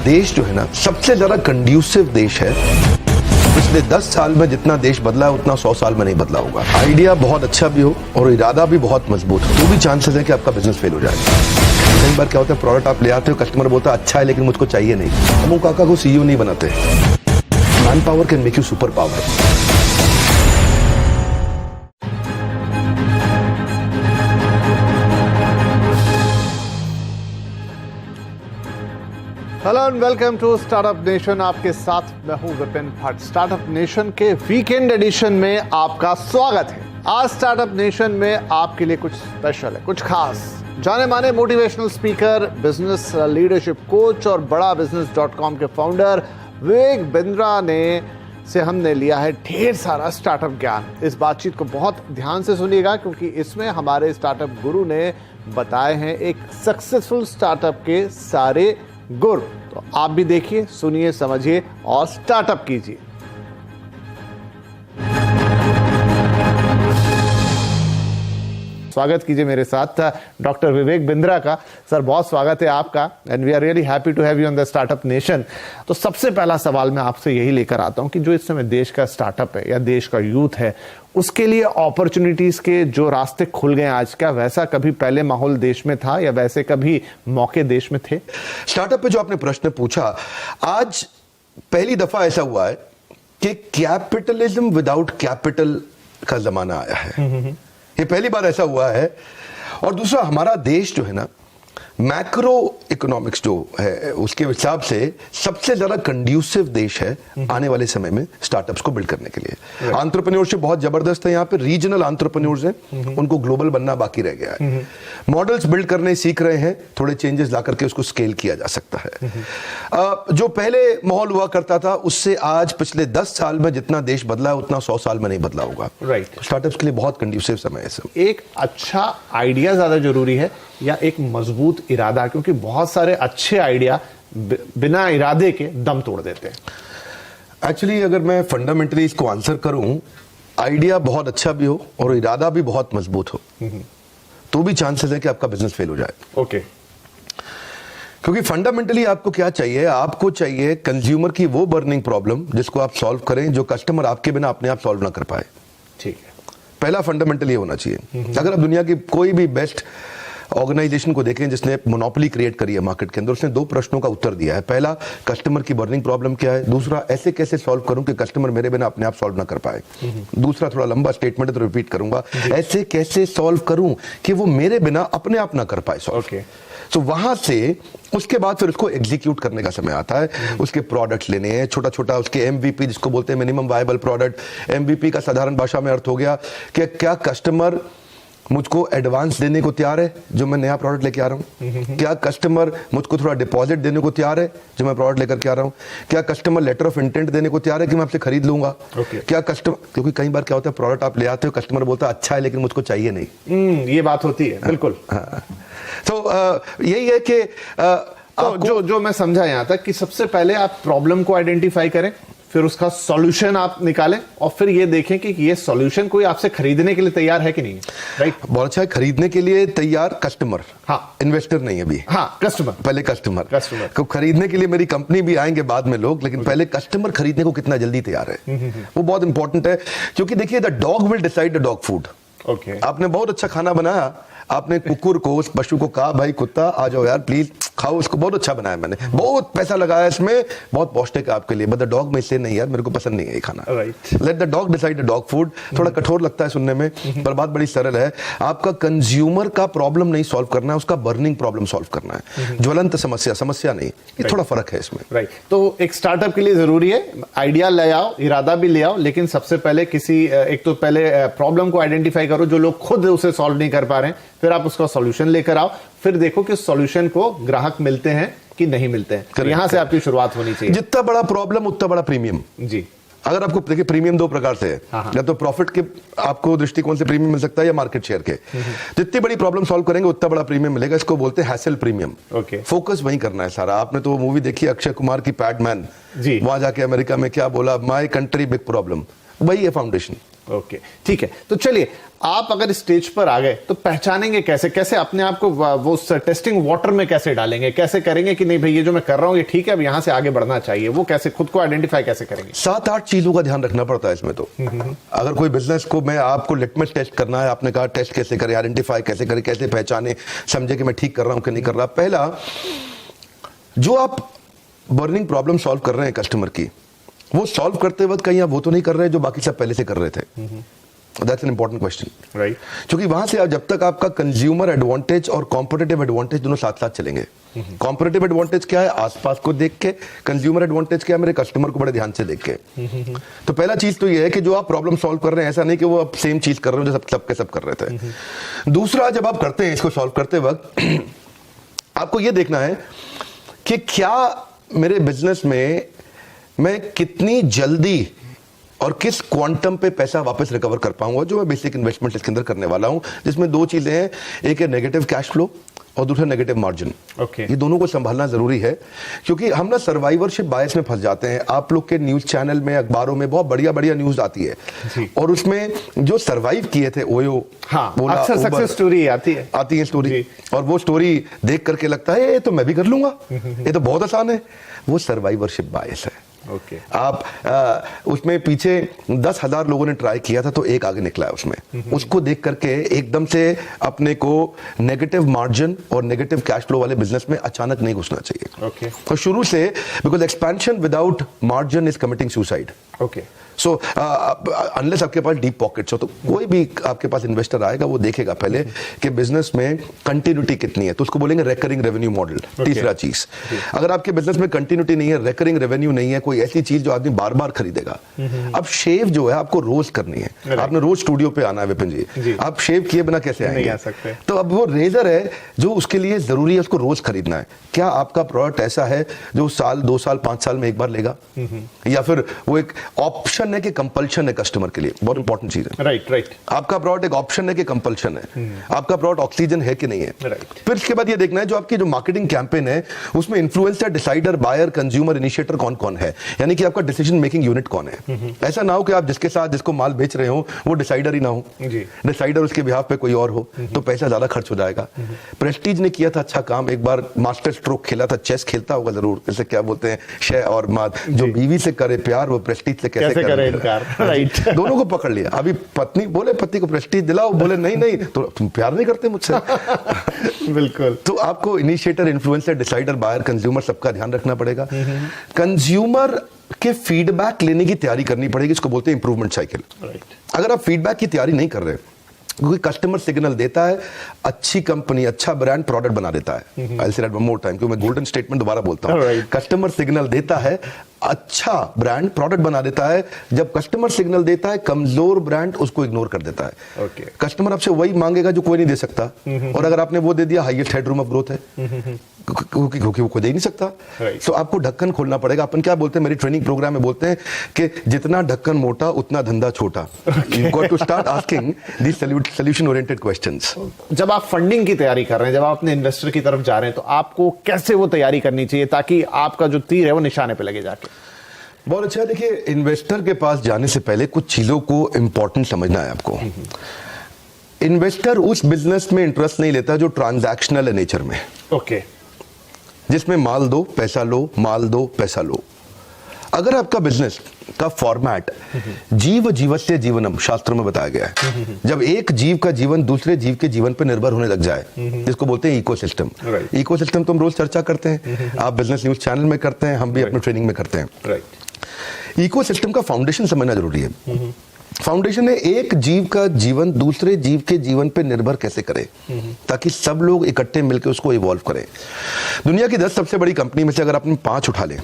देश जो है ना सबसे ज्यादा कंड्यूसिव देश है। पिछले 10 साल में जितना देश बदला है उतना 100 साल में नहीं बदला होगा। आइडिया बहुत अच्छा भी हो और इरादा भी बहुत मजबूत हो तो भी चांसेस है कि आपका बिजनेस फेल हो जाए। कई बार क्या होता है, प्रोडक्ट आप ले आते हो, कस्टमर बोलता है अच्छा है लेकिन मुझको चाहिए नहीं। अमू काका को सीईओ नहीं बनाते। Man power can make you super power. Hello and welcome to startup nation. आपके साथ मैं हूं विपिन भट्ट। स्टार्टअप नेशन के वीकेंड एडिशन में आपका स्वागत है। आज स्टार्टअप नेशन में आपके लिए कुछ स्पेशल है, कुछ खास। जाने माने motivational speaker, business leadership coach और बड़ा बिजनेस.com के फाउंडर विवेक बिंद्रा ने से हमने लिया है ढेर सारा स्टार्टअप ज्ञान। इस बातचीत को बहुत ध्यान से सुनिएगा क्योंकि इसमें हमारे स्टार्टअप गुरु ने बताए हैं एक सक्सेसफुल स्टार्टअप के सारे गुर। तो आप भी देखिए, सुनिए, समझिए और स्टार्टअप कीजिए। स्वागत कीजिए मेरे साथ डॉक्टर विवेक बिंद्रा का। सर बहुत स्वागत है आपका and we are really happy to have you on the startup nation. तो सबसे पहला सवाल मैं आपसे यही लेकर आता हूं कि जो इस समय देश का स्टार्टअप है या देश का यूथ है उसके लिए अपॉर्चुनिटीज के जो रास्ते खुल गए आज, क्या वैसा कभी पहले माहौल देश में था या वैसे कभी मौके देश में थे? स्टार्टअप पे जो आपने प्रश्न पूछा, आज पहली दफा ऐसा हुआ है कि कैपिटलिज्म विदाउट कैपिटल का जमाना आया है। ये पहली बार ऐसा हुआ है। और दूसरा, हमारा देश जो है ना मैक्रो इकोनॉमिक्स जो है उसके हिसाब से सबसे ज्यादा कंड्यूसिव देश है आने वाले समय में स्टार्टअप्स को बिल्ड करने के लिए। एंटरप्रेन्योरशिप बहुत जबरदस्त है यहाँ पे। रीजनल एंटरप्रेन्योर्स हैं, उनको ग्लोबल बनना बाकी रह गया है। मॉडल्स बिल्ड करने सीख रहे हैं, थोड़े चेंजेस ला करके उसको स्केल किया जा सकता है। जो पहले माहौल हुआ करता था उससे आज पिछले 10 साल में जितना देश बदला है उतना 100 साल में नहीं बदला होगा। स्टार्टअप्स के लिए बहुत कंड्यूसिव समय है। एक अच्छा आइडिया ज्यादा जरूरी है या एक मजबूत इरादा? क्योंकि बहुत सारे अच्छे आइडिया बिना इरादे के दम तोड़ देते हैं। एक्चुअली अगर मैं फंडामेंटली इसको आंसर करूं, आइडिया बहुत अच्छा भी हो और इरादा भी बहुत मजबूत हो तो भी चांसेस है कि आपका बिजनेस फेल हो जाए। ओके। क्योंकि फंडामेंटली आपको क्या चाहिए? आपको चाहिए कंज्यूमर की वो बर्निंग प्रॉब्लम जिसको आप सॉल्व करें, जो कस्टमर आपके बिना अपने आप सॉल्व ना कर पाए। ठीक है, पहला फंडामेंटल ये होना चाहिए। अगर आप दुनिया की कोई भी बेस्ट ऑर्गेनाइजेशन को देखें जिसने मोनोपोली क्रिएट करी है मार्केट के अंदर, उसने 2 प्रश्नों का उत्तर दिया है। पहला, कस्टमर की बर्निंग प्रॉब्लम क्या है। दूसरा, ऐसे कैसे सॉल्व करूं कि कस्टमर मेरे बिना अपने आप सॉल्व ना कर पाए। दूसरा थोड़ा लंबा स्टेटमेंट है तो रिपीट करूंगा, ऐसे कैसे सॉल्व करूं कि वो मेरे बिना अपने आप ना कर पाए सॉल्व। तो वहां से उसके बाद फिर उसको एग्जीक्यूट करने का समय आता है। उसके प्रोडक्ट्स लेने हैं, छोटा छोटा उसके एमवीपी जिसको बोलते हैं मिनिमम वायबल प्रोडक्ट। एमवीपी का साधारण भाषा में अर्थ हो गया कि क्या कस्टमर मुझको एडवांस देने को तैयार है जो मैं नया प्रोडक्ट लेके आ रहा हूं? क्या कस्टमर मुझको थोड़ा डिपॉजिट देने को तैयार है जो मैं प्रोडक्ट लेकर के आ रहा हूं? क्या कस्टमर लेटर ऑफ इंटेंट देने को तैयार है कि मैं आपसे खरीद लूंगा? क्या कस्टमर, क्योंकि कई बार क्या होता है, प्रोडक्ट आप ले आते हो, कस्टमर बोलता है अच्छा है लेकिन मुझको चाहिए नहीं। ये बात होती है, बिल्कुल। तो यही है कि तो जो मैं समझा यहां तक कि सबसे पहले आप प्रॉब्लम को आइडेंटिफाई करें, फिर उसका सॉल्यूशन आप निकालें और फिर ये देखें कि ये सॉल्यूशन कोई आपसे खरीदने के लिए तैयार है कि नहीं। राइट, बहुत अच्छा है। खरीदने के लिए तैयार कस्टमर, हाँ, इन्वेस्टर नहीं अभी। हाँ, कस्टमर पहले। कस्टमर को खरीदने के लिए मेरी कंपनी भी आएंगे बाद में लोग, लेकिन पहले कस्टमर खरीदने को कितना जल्दी तैयार है वो बहुत इंपॉर्टेंट है। क्योंकि देखिए, the dog will decide the dog food. Okay, आपने बहुत अच्छा खाना बनाया, आपने कुकुर को, उस पशु को कहा भाई कुत्ता आ जाओ यार प्लीज खाओ इसको, बहुत अच्छा बनाया मैंने, बहुत पैसा लगाया इसमें, बहुत पौष्टिक है आपके लिए, बट द डॉग में से नहीं यार मेरे को पसंद नहीं है ये खाना। Let the dog decide the dog food. थोड़ा कठोर लगता है सुनने में पर बात बड़ी सरल है। आपका कंज्यूमर का प्रॉब्लम नहीं सॉल्व करना है, उसका बर्निंग प्रॉब्लम सॉल्व करना है। ज्वलंत समस्या नहीं। ये थोड़ा फर्क है इसमें। राइट, तो एक स्टार्टअप के लिए जरूरी है आइडिया ले आओ, इरादा भी ले आओ, लेकिन सबसे पहले एक तो पहले प्रॉब्लम को आइडेंटिफाई करो जो लोग खुद उसे सॉल्व नहीं कर पा रहे हैं, फिर आप उसका सॉल्यूशन लेकर आओ, फिर देखो कि सॉल्यूशन को ग्राहक मिलते हैं कि नहीं मिलते हैं। तो यहां से आपकी शुरुआत होनी चाहिए। जितना बड़ा प्रॉब्लम उतना बड़ा प्रीमियम। जी, अगर आपको देखिए, प्रीमियम 2 प्रकार से है। या तो प्रॉफिट के आपको दृष्टिकोण से प्रीमियम मिल सकता है या मार्केट शेयर के। जितनी बड़ी प्रॉब्लम सॉल्व करेंगे उतना बड़ा प्रीमियम मिलेगा। इसको बोलते हैं हैसल प्रीमियम। फोकस वहीं करना है सारा। आपने तो वो मूवी देखी अक्षय कुमार की पैडमैन, वहां जाके अमेरिका में क्या बोला, माय कंट्री बिग प्रॉब्लम, वही है फाउंडेशन। ओके, ठीक है। तो चलिए, आप अगर स्टेज पर आ गए तो पहचानेंगे कैसे, कैसे अपने आप को वो टेस्टिंग वाटर में कैसे डालेंगे, कैसे करेंगे कि नहीं भाई ये जो मैं कर रहा हूं ये ठीक है, अब यहां से आगे बढ़ना चाहिए, वो कैसे खुद को आइडेंटिफाई कैसे करेंगे? 7-8 चीजों का ध्यान रखना पड़ता है इसमें। तो अगर कोई बिजनेस को मैं आपको लिटमस टेस्ट करना है, आपने कहा टेस्ट कैसे करें, आइडेंटिफाई कैसे करें, कैसे पहचाने, समझे कि मैं ठीक कर रहा हूं कि नहीं कर रहा। पहला, जो आप बर्निंग प्रॉब्लम सॉल्व कर रहे हैं कस्टमर की, वो सॉल्व करते वक्त कहीं आप वो तो नहीं कर रहे जो बाकी सब पहले से कर रहे थे। That's an important question, right? क्योंकि वहां से जब तक आपका कंज्यूमर एडवांटेज और कॉम्पिटिटिव एडवांटेज दोनों साथ साथ चलेंगे। कॉम्पिटिटिव एडवांटेज क्या है? आसपास को देख के। कंज्यूमर एडवांटेज क्या है? मेरे कस्टमर को बड़े ध्यान से देख के। तो पहला चीज तो ये है कि जो आप प्रॉब्लम सॉल्व कर रहे हैं, ऐसा नहीं कि वो आप सेम चीज कर रहे हो जो सब कर रहे थे। दूसरा, जब आप करते हैं इसको सॉल्व करते वक्त आपको ये देखना है कि क्या मेरे बिजनेस में मैं कितनी जल्दी और किस क्वांटम पे पैसा वापस रिकवर कर पाऊंगा, जो मैं बेसिक इन्वेस्टमेंट इसके अंदर करने वाला हूं, जिसमें दो चीजें हैं, एक है नेगेटिव कैश फ्लो और दूसरा नेगेटिव मार्जिन। ओके, ये दोनों को संभालना जरूरी है, क्योंकि हम ना सर्वाइवरशिप बायस में फंस जाते हैं। आप लोग के न्यूज चैनल में, अखबारों में बहुत बढ़िया बढ़िया न्यूज आती है, और उसमें जो सर्वाइव किए थे ओयो, अक्सर सक्सेस स्टोरी आती है स्टोरी, और वो स्टोरी देख करके लगता है ये तो मैं भी कर लूंगा, ये तो बहुत आसान है। वो सर्वाइवरशिप बायस है। ओके, आप उसमें पीछे 10,000 लोगों ने ट्राई किया था तो एक आगे निकला है उसमें। उसको देख करके एकदम से अपने को नेगेटिव मार्जिन और नेगेटिव कैश फ्लो वाले बिजनेस में अचानक नहीं घुसना चाहिए। ओके, तो शुरू से, because expansion without margin is committing suicide. Okay, so unless आपके पास डीप पॉकेट्स हो, तो कोई भी आपके पास इन्वेस्टर आएगा वो देखेगा पहले कि बिजनेस में कंटिन्यूटी कितनी है, तो उसको बोलेंगे रेकरिंग रेवेन्यू मॉडल। तीसरा चीज, अगर आपके बिजनेस में कंटिन्यूटी नहीं है, रेकरिंग रेवेन्यू नहीं है, कोई ऐसी चीज जो आदमी बार बार खरीदेगा। अब शेव जो है आपको रोज करनी है, आपने रोज स्टूडियो पे आना है विपिन जी, आप शेव किए बिना कैसे आएंगे? नहीं आ सकते। तो अब वो रेजर है जो उसके लिए जरूरी है, उसको रोज खरीदना है। क्या आपका प्रोडक्ट ऐसा है जो साल, 2 साल, 5 साल में एक बार लेगा, या फिर वो एक ऑप्शन है कि कंपल्शन है कस्टमर के लिए? बहुत इंपॉर्टेंट चीज है। राइट। आपका प्रोडक्ट एक ऑप्शन है कि कंपल्शन है? आपका प्रोडक्ट ऑक्सीजन है कि नहीं है? फिर इसके बाद ये देखना है जो आपकी जो मार्केटिंग कैंपेन है उसमें influencer, decider, buyer, consumer, initiator कौन कौन है, यानी कि आपका डिसीजन मेकिंग यूनिट कौन है। ऐसा ना हो कि आप जिसके साथ जिसको माल बेच रहे हो वो डिसाइडर ही ना हो, डिसाइडर उसके बिहाफ पे कोई और हो, तो पैसा ज्यादा खर्च हो जाएगा। प्रेस्टीज ने किया था अच्छा काम, एक बार मास्टर स्ट्रोक खेला था, चेस खेलता होगा जरूर, जैसे क्या बोलते हैं शह और माद, जो बीवी से करे प्यार वो प्रेस्टीज से कैसे करे इनकार। राइट, दोनों को पकड़ लिया। अभी पत्नी बोले पति को प्रेस्टीज दिलाओ, बोले नहीं तो तुम प्यार नहीं करते मुझसे। बिल्कुल। तो आपको initiator, influencer, decider, buyer, consumer सबका ध्यान रखना पड़ेगा। कंज्यूमर के फीडबैक लेने की तैयारी करनी पड़ेगी, इसको बोलते हैं इंप्रूवमेंट साइकिल। अगर आप फीडबैक की तैयारी नहीं कर रहे, क्योंकि कस्टमर सिग्नल देता है, अच्छी कंपनी, अच्छा ब्रांड प्रोडक्ट बना देता है। आई से वन मोर टाइम, क्योंकि मैं गोल्डन स्टेटमेंट दोबारा बोलता हूं। कस्टमर सिग्नल देता है, अच्छा ब्रांड प्रोडक्ट बना देता है। जब कस्टमर सिग्नल देता है, कमजोर ब्रांड उसको इग्नोर कर देता है। कस्टमर आपसे वही मांगेगा जो कोई नहीं दे सकता, और अगर आपने वो दे दिया, हाईएस्ट हेडरूम ऑफ ग्रोथ है, क्योंकि वो कोई दे नहीं सकता। तो आपको ढक्कन खोलना पड़ेगा। अपन क्या बोलते हैं, मेरी ट्रेनिंग प्रोग्राम में बोलते हैं कि जितना ढक्कन मोटा उतना धंधा छोटा। You got to start asking this solution oriented questions. जब आप फंडिंग की तैयारी कर रहे हैं, जब आप अपने इन्वेस्टर की तरफ जा रहे हैं, तो आपको कैसे वो तैयारी करनी चाहिए ताकि आपका जो तीर है वो निशाने पे लगे जाके? बहुत अच्छा। देखिए, इन्वेस्टर के पास जाने से पहले कुछ चीजों को इंपॉर्टेंट समझना है आपको। इन्वेस्टर उस बिजनेस में इंटरेस्ट नहीं लेता जो ट्रांजैक्शनल है नेचर में। ओके, जिसमें माल दो पैसा लो, माल दो पैसा लो। अगर आपका बिजनेस का फॉर्मेट जीव जीवस्य जीवनम शास्त्रों में बताया गया है, जब एक जीव का जीवन दूसरे जीव के जीवन पर निर्भर होने लग जाए, जिसको बोलते हैं इकोसिस्टम। इकोसिस्टम तो हम रोज चर्चा करते हैं, आप बिजनेस न्यूज चैनल में करते हैं, हम भी अपने ट्रेनिंग में करते हैं। इकोसिस्टम का फाउंडेशन समझना जरूरी है। फाउंडेशन है एक जीव का जीवन दूसरे जीव के जीवन पे निर्भर कैसे करे, ताकि सब लोग इकट्ठे मिलकर उसको इवॉल्व करें। दुनिया की 10 सबसे बड़ी कंपनी में से अगर आपने 5 उठा लें,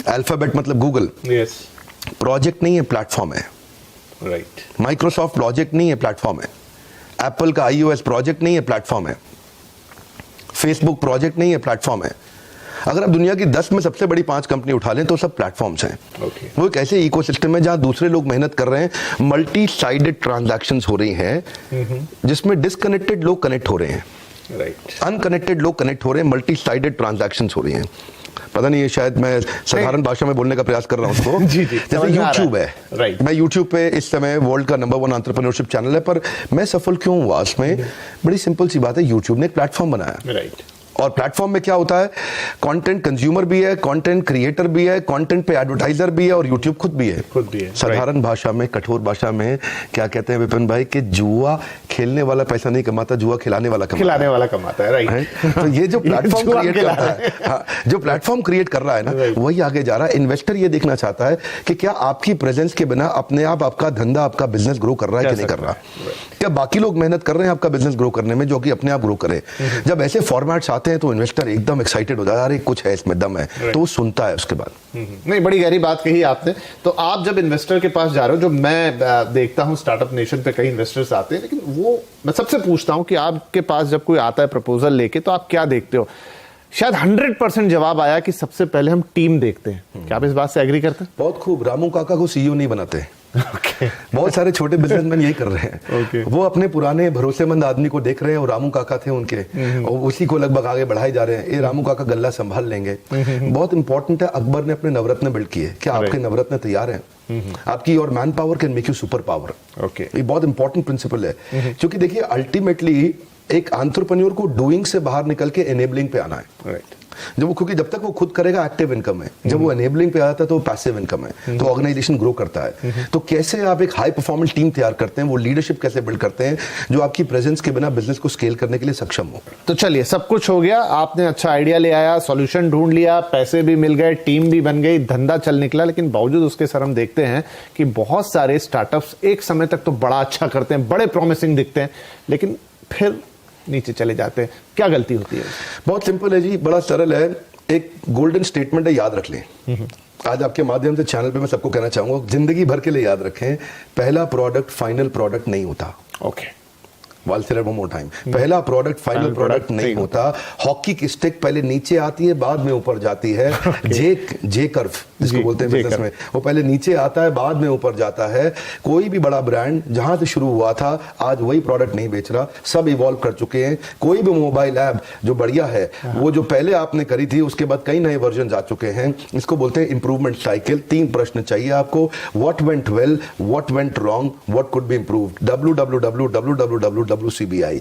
अल्फाबेट मतलब गूगल, प्रोजेक्ट नहीं है, प्लेटफॉर्म है। माइक्रोसॉफ्ट प्रोजेक्ट नहीं है, प्लेटफॉर्म है। एप्पल का iOS प्रोजेक्ट नहीं है, प्लेटफॉर्म है। फेसबुक प्रोजेक्ट नहीं है, प्लेटफॉर्म है। अगर आप दुनिया की 10 में सबसे बड़ी 5 कंपनी उठा लें तो सब प्लेटफॉर्म्स हैं। वो एक ऐसे इकोसिस्टम है जहां दूसरे लोग मेहनत कर रहे हैं, मल्टी साइडेड ट्रांजैक्शंस हो रही हैं, जिसमें डिस्कनेक्टेड लोग कनेक्ट हो रहे हैं, अनकनेक्टेड लोग कनेक्ट हो रहे हैं, मल्टी साइडेड ट्रांजैक्शंस हो रही हैं। पता नहीं, ये शायद मैं साधारण भाषा में बोलने का प्रयास कर रहा हूँ उसको। जी, जैसे यूट्यूब है, राइट। मैं यूट्यूब पे इस समय वर्ल्ड का नंबर 1 एंटरप्रेन्योरशिप चैनल है, पर मैं सफल क्यों हुआ उसमें? बड़ी सिंपल सी बात है, यूट्यूब ने एक प्लेटफॉर्म बनाया, राइट। और प्लेटफॉर्म में क्या होता है, कंटेंट कंज्यूमर भी है, कंटेंट क्रिएटर भी है, कंटेंट पे एडवर्टाइजर भी है, और यूट्यूब खुद भी है। साधारण भाषा में, कठोर भाषा में क्या कहते हैं विपिन भाई, कि जुआ खेलने वाला पैसा नहीं कमाता, जुआ खिलाने वाला कमाता है, राइट। तो ये जो प्लेटफॉर्म क्रिएट करता है, हाँ, जो प्लेटफॉर्म क्रिएट कर रहा है ना, वही आगे जा रहा है। इन्वेस्टर ये देखना चाहता है कि क्या आपकी प्रेजेंस के बिना अपने आप आपका धंधा, आपका बिजनेस ग्रो कर रहा है कि नहीं कर रहा, क्या बाकी लोग मेहनत कर रहे हैं आपका बिजनेस ग्रो करने में, जो कि अपने आप ग्रो करे। जब ऐसे फॉर्मेट्स आते हैं तो इन्वेस्टर एकदम एक्साइटेड हो जाता है, अरे कुछ है इसमें, दम है, तो वो सुनता है उसके बाद। नहीं, बड़ी गहरी बात कही आपने। तो आप जब इन्वेस्टर के पास जा रहे हो, जो मैं देखता हूं स्टार्टअप नेशन पे कई इन्वेस्टर्स आते हैं, लेकिन वो मैं सबसे पूछता हूं कि आपके पास जब कोई आता है प्रपोजल लेके, तो आप क्या देखते हो? शायद 100% जवाब आया कि सबसे पहले हम टीम देखते हैं। क्या आप इस बात से एग्री करते हैं? बहुत खूब। रामू काका को सीईओ नहीं बनाते। बहुत सारे छोटे बिजनेसमैन यही कर रहे हैं। वो अपने पुराने भरोसेमंद आदमी को देख रहे हैं, और रामू काका थे उनके, और उसी को लगभग आगे बढ़ाए जा रहे हैं। ये रामू काका गल्ला संभाल लेंगे। बहुत इंपॉर्टेंट है, अकबर ने अपने नवरत्न बिल्ड किए, क्या आपके नवरत्न तैयार हैं? आपकी और man power can make you super power. ये बहुत इंपॉर्टेंट प्रिंसिपल है, क्योंकि देखिए अल्टीमेटली एक एंटरप्रेन्योर को डूइंग से बाहर निकल के एनेबलिंग पे आना है। क्योंकि जब तक वो खुद करेगा एक्टिव इनकम है, जब वो एनेबलिंग पे आता है तो पैसिव इनकम है, तो ऑर्गेनाइजेशन ग्रो करता है। तो कैसे आप एक हाई परफॉर्मेंस टीम तैयार करते हैं, वो लीडरशिप कैसे बिल्ड करते हैं जो आपकी प्रेजेंस के बिना बिजनेस को स्केल करने के लिए सक्षम हो। तो चलिए, सब कुछ हो गया, आपने अच्छा आइडिया ले आया, सॉल्यूशन ढूंढ लिया, पैसे भी मिल गए, टीम भी बन गई, धंधा चल निकला। लेकिन बावजूद उसके सर हम देखते हैं कि बहुत सारे स्टार्टअप्स एक समय तक तो बड़ा अच्छा करते हैं, बड़े प्रॉमिसिंग दिखते हैं, लेकिन फिर नीचे चले जाते हैं। क्या गलती होती है? बहुत सिंपल है जी, बड़ा सरल है। एक गोल्डन स्टेटमेंट है, याद रख लें। आज आपके माध्यम से चैनल पे मैं सबको कहना चाहूंगा, जिंदगी भर के लिए याद रखें, पहला प्रोडक्ट फाइनल प्रोडक्ट नहीं होता। पहला प्रोडक्ट फाइनल प्रोडक्ट नहीं होता। हॉकी की स्टिक पहले नीचे आती है, बाद में ऊपर जाती है। जे कर्व जिसको बोलते हैं बिजनेस में, वो पहले नीचे आता है, बाद में ऊपर जाता है। कोई भी बड़ा ब्रांड जहां से शुरू हुआ था, आज वही प्रोडक्ट नहीं बेच रहा, सब इवॉल्व कर चुके हैं। कोई भी मोबाइल ऐप जो बढ़िया है, वो जो पहले आपने करी थी, उसके बाद कई नए वर्जन आ चुके हैं। इसको बोलते हैं इंप्रूवमेंट साइकिल। 3 प्रश्न चाहिए आपको, what went well, what went wrong, what could be improved. WCBI।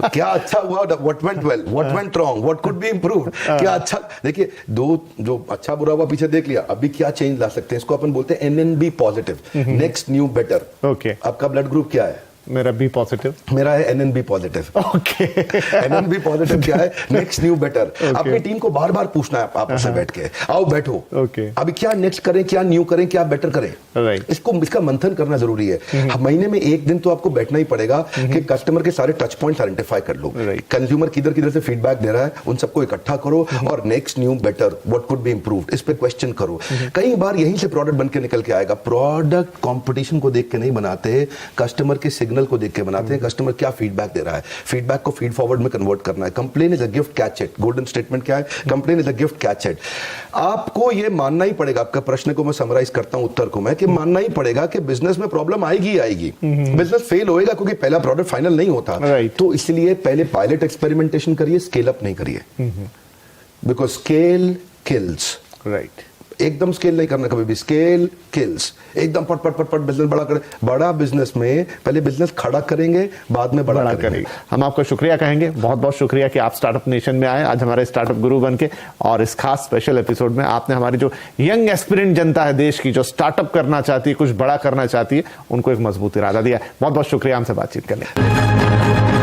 क्या अच्छा हुआ, what went well, what went wrong, what could be improved. क्या अच्छा, देखिए दो जो अच्छा बुरा हुआ पीछे देख लिया, अभी क्या चेंज ला सकते हैं, इसको अपन बोलते हैं NNB positive, next new better. आपका ब्लड ग्रुप क्या है? मेरा बी पॉजिटिव। मेरा है NNB पॉजिटिव। NNB पॉजिटिव क्या है? Next new better. अपनी टीम को बार बार पूछना है आपस में बैठ के, आओ बैठो, अभी क्या नेक्स्ट करें, क्या न्यू करें, क्या बेटर करें। इसका मंथन करना जरूरी है। महीने में एक दिन तो आपको बैठना ही पड़ेगा कि कस्टमर के सारे टच पॉइंट्स आइडेंटिफाई कर लो। कंज्यूमर किधर से फीडबैक दे रहा है, उन सबको इकट्ठा करो, और next new better, what could be improved, इस पे क्वेश्चन करो। कई बार यहीं से प्रोडक्ट बन के निकल के आएगा। प्रोडक्ट कंपटीशन को देख के नहीं बनाते, कस्टमर के सिग्नल को देख के बनाते हैं। कस्टमर क्या फीडबैक दे रहा है, फीडबैक को फीड फॉरवर्ड में कन्वर्ट करना है। Complain is a gift, catch it. Golden statement क्या है? Complain is a gift, catch it. आपको ये मानना ही पड़ेगा, आपका प्रश्न को मैं समराइज करता हूं उत्तर को मैं, कि मानना ही पड़ेगा कि बिजनेस में प्रॉब्लम आएगी। बिजनेस फेल होएगा क्योंकि पहला प्रोडक्ट फाइनल नहीं होता। तो इसलिए पहले पायलट एक्सपेरिमेंटेशन करिए, स्केल अप नहीं करिए, बिकॉज स्केल किल्स। एकदम स्केल नहीं करना कभी भी, स्केल किल्स। एकदम पट पट पट पट बिजनेस बड़ा करें। बड़ा बिजनेस में पहले बिजनेस खड़ा करेंगे, बाद में बड़ा करेंगे। हम आपका शुक्रिया कहेंगे, बहुत बहुत शुक्रिया कि आप स्टार्टअप नेशन में आए, आज हमारे स्टार्टअप गुरु बन के, और इस खास स्पेशल एपिसोड में आपने हमारी जो यंग एस्पिरेंट जनता है देश की, जो स्टार्टअप करना चाहती है, कुछ बड़ा करना चाहती है, उनको एक मजबूत इरादा दिया। बहुत बहुत शुक्रिया हमसे बातचीत करने।